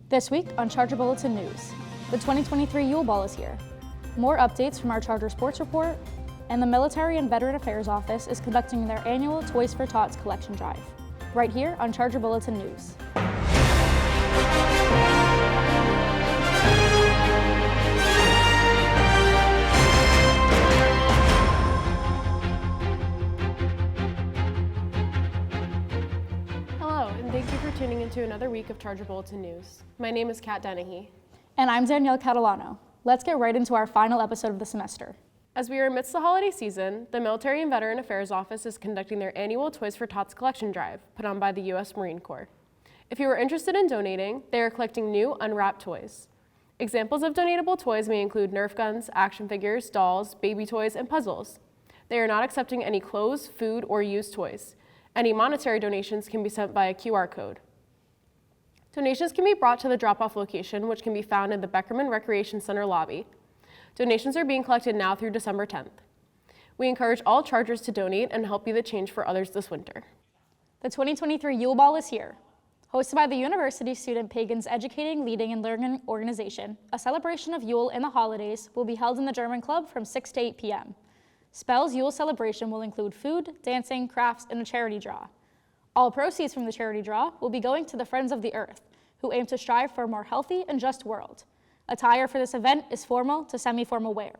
This week on Charger Bulletin News, the 2023 Yule Ball is here. More updates from our Charger Sports Report, and the Military and Veteran Affairs Office is conducting their annual Toys for Tots collection drive, right here on Charger Bulletin News. Hello, and thank you for tuning into another week of Charger Bulletin News. My name is Kat Dennehy. And I'm Danielle Catalano. Let's get right into our final episode of the semester. As we are amidst the holiday season, the Military and Veteran Affairs Office is conducting their annual Toys for Tots collection drive, put on by the U.S. Marine Corps. If you are interested in donating, they are collecting new unwrapped toys. Examples of donatable toys may include Nerf guns, action figures, dolls, baby toys, and puzzles. They are not accepting any clothes, food, or used toys. Any monetary donations can be sent by a QR code. Donations can be brought to the drop-off location, which can be found in the Beckerman Recreation Center lobby. Donations are being collected now through December 10th. We encourage all Chargers to donate and help be the change for others this winter. The 2023 Yule Ball is here. Hosted by the University Student Pagans Educating, Leading, and Learning organization, a celebration of Yule and the holidays will be held in the German Club from 6 to 8 p.m. Spell's Yule celebration will include food, dancing, crafts, and a charity draw. All proceeds from the charity draw will be going to the Friends of the Earth, who aim to strive for a more healthy and just world. Attire for this event is formal to semi-formal wear.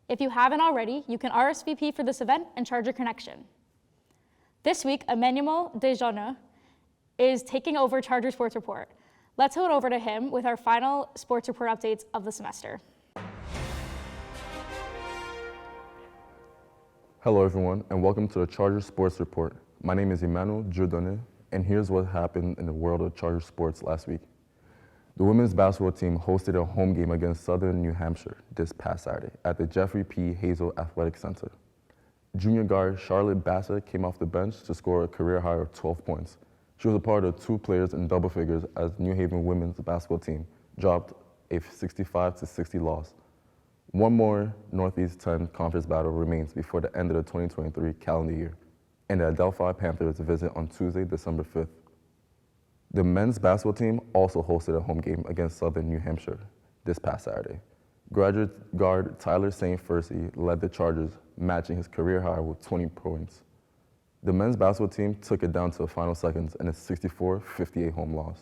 If you haven't already, you can RSVP for this event and Charger Connection. This week, Emmanuel Dejeune is taking over Charger Sports Report. Let's head over to him with our final sports report updates of the semester. Hello everyone, and welcome to the Charger Sports Report. My name is Emmanuel Dejeune, and here's what happened in the world of Charger sports last week. The women's basketball team hosted a home game against Southern New Hampshire this past Saturday at the Jeffrey P. Hazel Athletic Center. Junior guard Charlotte Bassett came off the bench to score a career high of 12 points. She was a part of two players in double figures as New Haven women's basketball team dropped a 65-60 loss. One more Northeast 10 conference battle remains before the end of the 2023 calendar year, and the Adelphi Panthers visit on Tuesday, December 5th. The men's basketball team also hosted a home game against Southern New Hampshire this past Saturday. Graduate guard Tyler St. Fursey led the Chargers, matching his career high with 20 points. The men's basketball team took it down to the final seconds in a 64-58 home loss.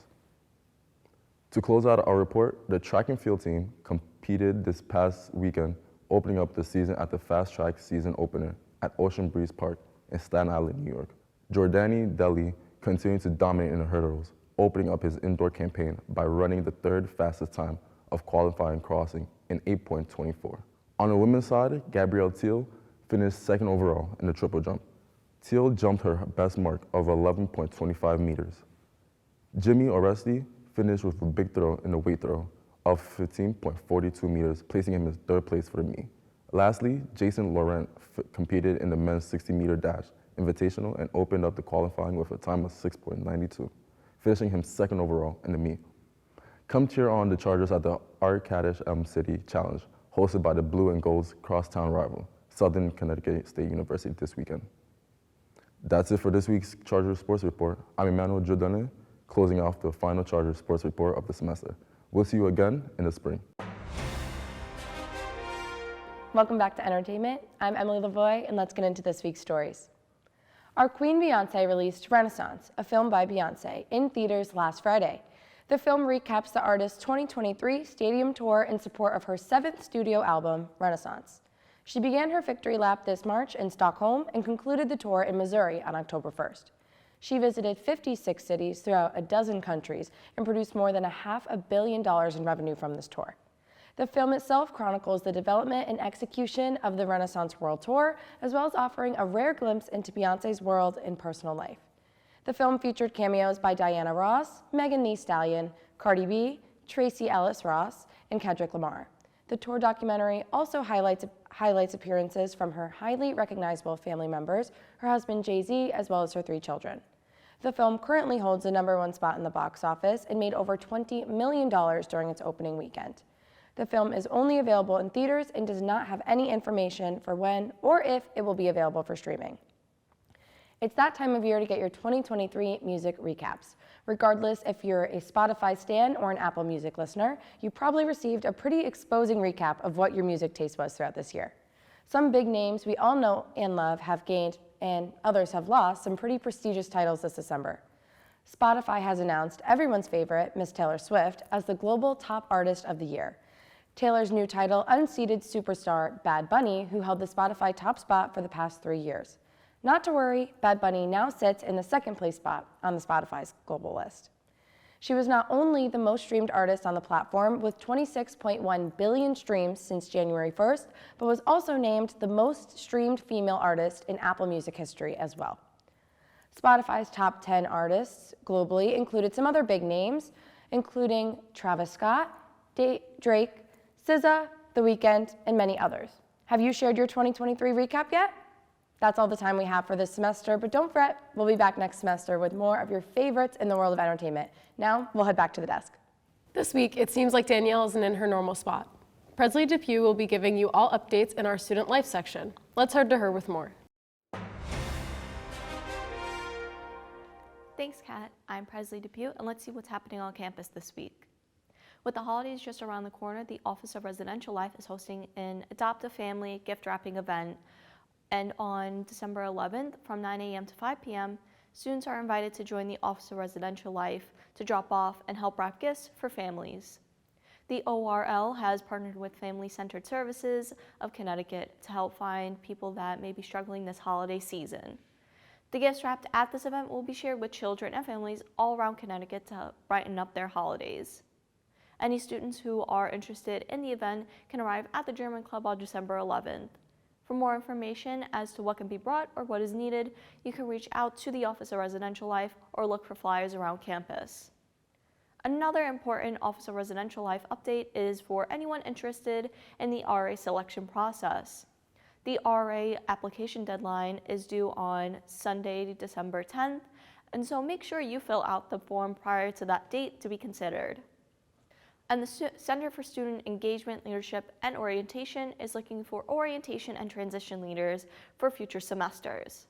To close out our report, the track and field team competed this past weekend, opening up the season at the Fast Track season opener at Ocean Breeze Park in Staten Island, New York. Jordani Deli continued to dominate in the hurdles, opening up his indoor campaign by running the third fastest time of qualifying crossing in 8.24. On the women's side, Gabrielle Teal finished second overall in the triple jump. Teal jumped her best mark of 11.25 meters. Jimmy Oresti finished with a big throw in the weight throw of 15.42 meters, placing him in third place for the meet. Lastly, Jason Laurent competed in the men's 60-meter dash invitational and opened up the qualifying with a time of 6.92, finishing him second overall in the meet. Come cheer on the Chargers at the Arcadish City Challenge, hosted by the Blue and Gold's crosstown rival, Southern Connecticut State University, this weekend. That's it for this week's Charger Sports Report. I'm Emmanuel Dejeune, closing off the final Charger Sports Report of the semester. We'll see you again in the spring. Welcome back to Entertainment. I'm Emily Lavoie, and let's get into this week's stories. Our Queen Beyoncé released Renaissance, a film by Beyoncé, in theaters last Friday. The film recaps the artist's 2023 stadium tour in support of her 7th studio album, Renaissance. She began her victory lap this March in Stockholm and concluded the tour in Missouri on October 1st. She visited 56 cities throughout a dozen countries and produced more than $500 million in revenue from this tour. The film itself chronicles the development and execution of the Renaissance World Tour, as well as offering a rare glimpse into Beyoncé's world and personal life. The film featured cameos by Diana Ross, Megan Thee Stallion, Cardi B, Tracee Ellis Ross, and Kendrick Lamar. The tour documentary also highlights appearances from her highly recognizable family members, her husband Jay-Z, as well as her 3 children. The film currently holds the #1 spot in the box office and made over $20 million during its opening weekend. The film is only available in theaters and does not have any information for when or if it will be available for streaming. It's that time of year to get your 2023 music recaps. Regardless if you're a Spotify stan or an Apple Music listener, you probably received a pretty exposing recap of what your music taste was throughout this year. Some big names we all know and love have gained, and others have lost, some pretty prestigious titles this December. Spotify has announced everyone's favorite, Miss Taylor Swift, as the global top artist of the year. Taylor's new title unseated superstar Bad Bunny, who held the Spotify top spot for the past 3 years. Not to worry, Bad Bunny now sits in the second place spot on the Spotify's global list. She was not only the most streamed artist on the platform with 26.1 billion streams since January 1st, but was also named the most streamed female artist in Apple Music history as well. Spotify's top 10 artists globally included some other big names, including Travis Scott, Drake, SZA, The Weeknd, and many others. Have you shared your 2023 recap yet? That's all the time we have for this semester, but don't fret, we'll be back next semester with more of your favorites in the world of entertainment. Now, we'll head back to the desk. This week, it seems like Danielle isn't in her normal spot. Presley Depew will be giving you all updates in our student life section. Let's head to her with more. Thanks, Kat. I'm Presley Depew, and let's see what's happening on campus this week. With the holidays just around the corner, the Office of Residential Life is hosting an Adopt a Family gift wrapping event. And on December 11th, from 9 a.m. to 5 p.m., students are invited to join the Office of Residential Life to drop off and help wrap gifts for families. The ORL has partnered with Family Centered Services of Connecticut to help find people that may be struggling this holiday season. The gifts wrapped at this event will be shared with children and families all around Connecticut to brighten up their holidays. Any students who are interested in the event can arrive at the German Club on December 11th. For more information as to what can be brought or what is needed, you can reach out to the Office of Residential Life or look for flyers around campus. Another important Office of Residential Life update is for anyone interested in the RA selection process. The RA application deadline is due on Sunday, December 10th, and so make sure you fill out the form prior to that date to be considered. And the Center for Student Engagement, Leadership, and Orientation is looking for orientation and transition leaders for future semesters.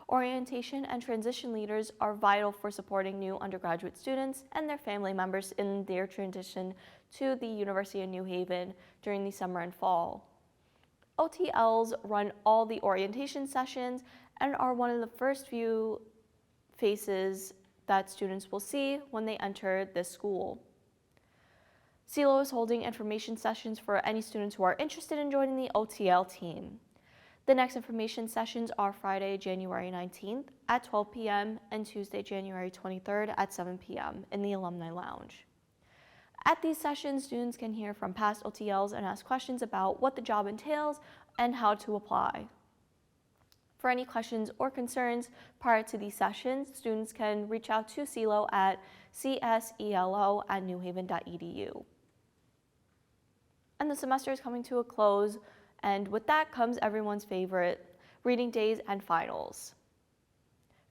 Orientation and transition leaders are vital for supporting new undergraduate students and their family members in their transition to the University of New Haven during the summer and fall. OTLs run all the orientation sessions and are one of the first few faces that students will see when they enter this school. CELO is holding information sessions for any students who are interested in joining the OTL team. The next information sessions are Friday, January 19th at 12 p.m. and Tuesday, January 23rd at 7 p.m. in the Alumni Lounge. At these sessions, students can hear from past OTLs and ask questions about what the job entails and how to apply. For any questions or concerns prior to these sessions, students can reach out to CELO at cselo@newhaven.edu. And the semester is coming to a close, and with that comes everyone's favorite, reading days and finals.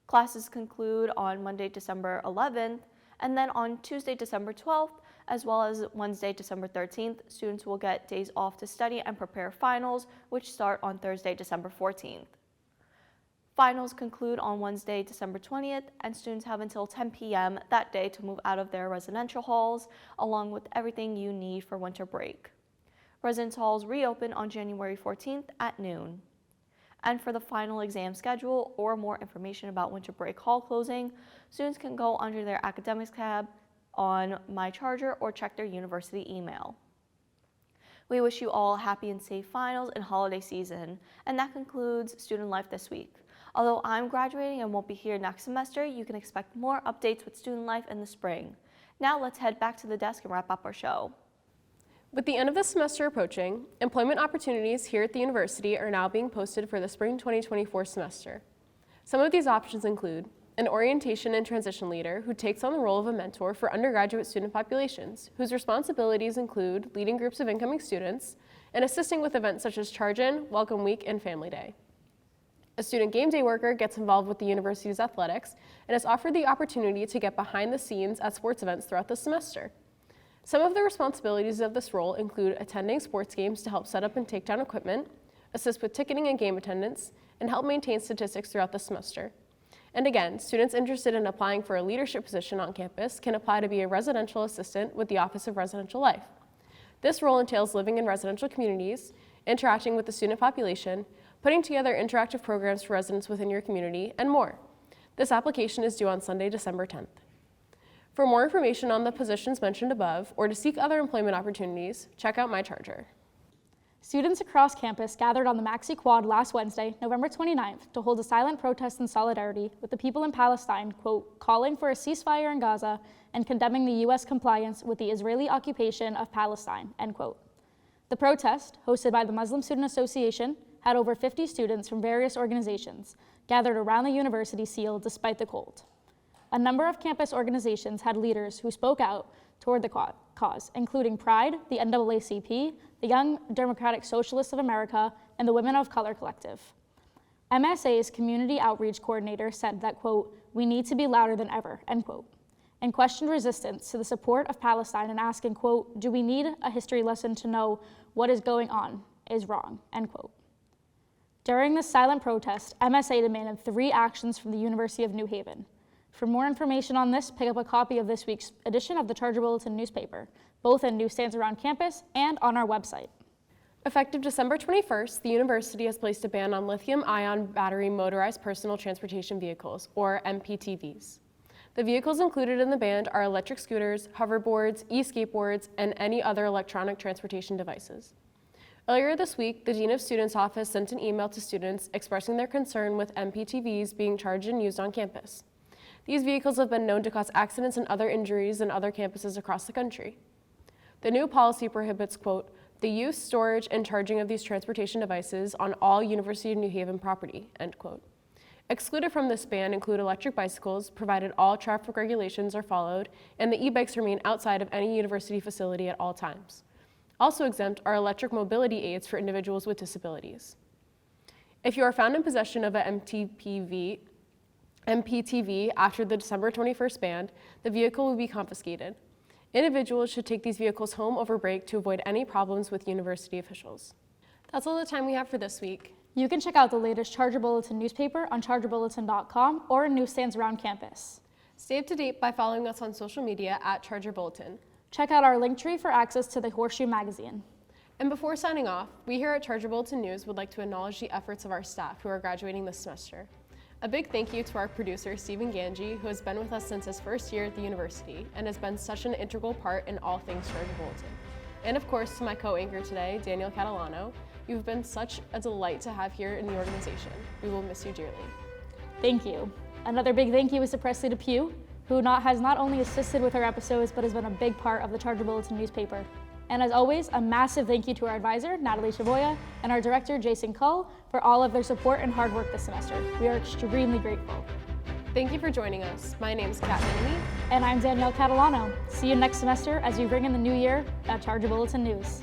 Classes conclude on Monday, December 11th, and then on Tuesday, December 12th, as well as Wednesday, December 13th, students will get days off to study and prepare finals, which start on Thursday, December 14th. Finals conclude on Wednesday, December 20th, and students have until 10 p.m. that day to move out of their residential halls, along with everything you need for winter break. Residence halls reopen on January 14th at noon. And for the final exam schedule or more information about winter break hall closing, students can go under their academics tab on My Charger or check their university email. We wish you all happy and safe finals and holiday season, and that concludes student life this week. Although I'm graduating and won't be here next semester, you can expect more updates with student life in the spring. Now let's head back to the desk and wrap up our show. With the end of the semester approaching, employment opportunities here at the university are now being posted for the spring 2024 semester. Some of these options include an orientation and transition leader who takes on the role of a mentor for undergraduate student populations, whose responsibilities include leading groups of incoming students and assisting with events such as Charge-In, Welcome Week, and Family Day. A student game day worker gets involved with the university's athletics and is offered the opportunity to get behind the scenes at sports events throughout the semester. Some of the responsibilities of this role include attending sports games to help set up and take down equipment, assist with ticketing and game attendance, and help maintain statistics throughout the semester. And again, students interested in applying for a leadership position on campus can apply to be a residential assistant with the Office of Residential Life. This role entails living in residential communities, interacting with the student population, putting together interactive programs for residents within your community, and more. This application is due on Sunday, December 10th. For more information on the positions mentioned above, or to seek other employment opportunities, check out My Charger. Students across campus gathered on the Maxi Quad last Wednesday, November 29th, to hold a silent protest in solidarity with the people in Palestine, quote, calling for a ceasefire in Gaza and condemning the U.S. compliance with the Israeli occupation of Palestine, end quote. The protest, hosted by the Muslim Student Association, had over 50 students from various organizations gathered around the university seal despite the cold. A number of campus organizations had leaders who spoke out toward the cause, including Pride, the NAACP, the Young Democratic Socialists of America, and the Women of Color Collective. MSA's community outreach coordinator said that, quote, we need to be louder than ever, end quote, and questioned resistance to the support of Palestine and asking, quote, do we need a history lesson to know what is going on is wrong, end quote. During this silent protest, MSA demanded 3 actions from the University of New Haven. For more information on this, pick up a copy of this week's edition of the Charger Bulletin newspaper, both in newsstands around campus and on our website. Effective December 21st, the university has placed a ban on lithium-ion battery motorized personal transportation vehicles, or MPTVs. The vehicles included in the ban are electric scooters, hoverboards, e-skateboards, and any other electronic transportation devices. Earlier this week, the Dean of Students' office sent an email to students expressing their concern with MPTVs being charged and used on campus. These vehicles have been known to cause accidents and other injuries in other campuses across the country. The new policy prohibits, quote, the use, storage, and charging of these transportation devices on all University of New Haven property, end quote. Excluded from this ban include electric bicycles, provided all traffic regulations are followed, and the e-bikes remain outside of any university facility at all times. Also exempt are electric mobility aids for individuals with disabilities. If you are found in possession of an MPTV after the December 21st ban, the vehicle will be confiscated. Individuals should take these vehicles home over break to avoid any problems with university officials. That's all the time we have for this week. You can check out the latest Charger Bulletin newspaper on chargerbulletin.com or in newsstands around campus. Stay up to date by following us on social media at Charger Bulletin. Check out our link tree for access to the Horseshoe magazine. And before signing off, we here at Charger Bulletin News would like to acknowledge the efforts of our staff who are graduating this semester. A big thank you to our producer, Stephen Ganji, who has been with us since his first year at the university and has been such an integral part in all things Charger Bulletin. And of course, to my co-anchor today, Daniel Catalano. You've been such a delight to have here in the organization. We will miss you dearly. Thank you. Another big thank you is to Presley Depew, who has not only assisted with our episodes, but has been a big part of the Charger Bulletin newspaper. And as always, a massive thank you to our advisor, Natalie Chavoya, and our director, Jason Cull, for all of their support and hard work this semester. We are extremely grateful. Thank you for joining us. My name is Kat Minamy. And I'm Danielle Catalano. See you next semester as we bring in the new year at Charger Bulletin News.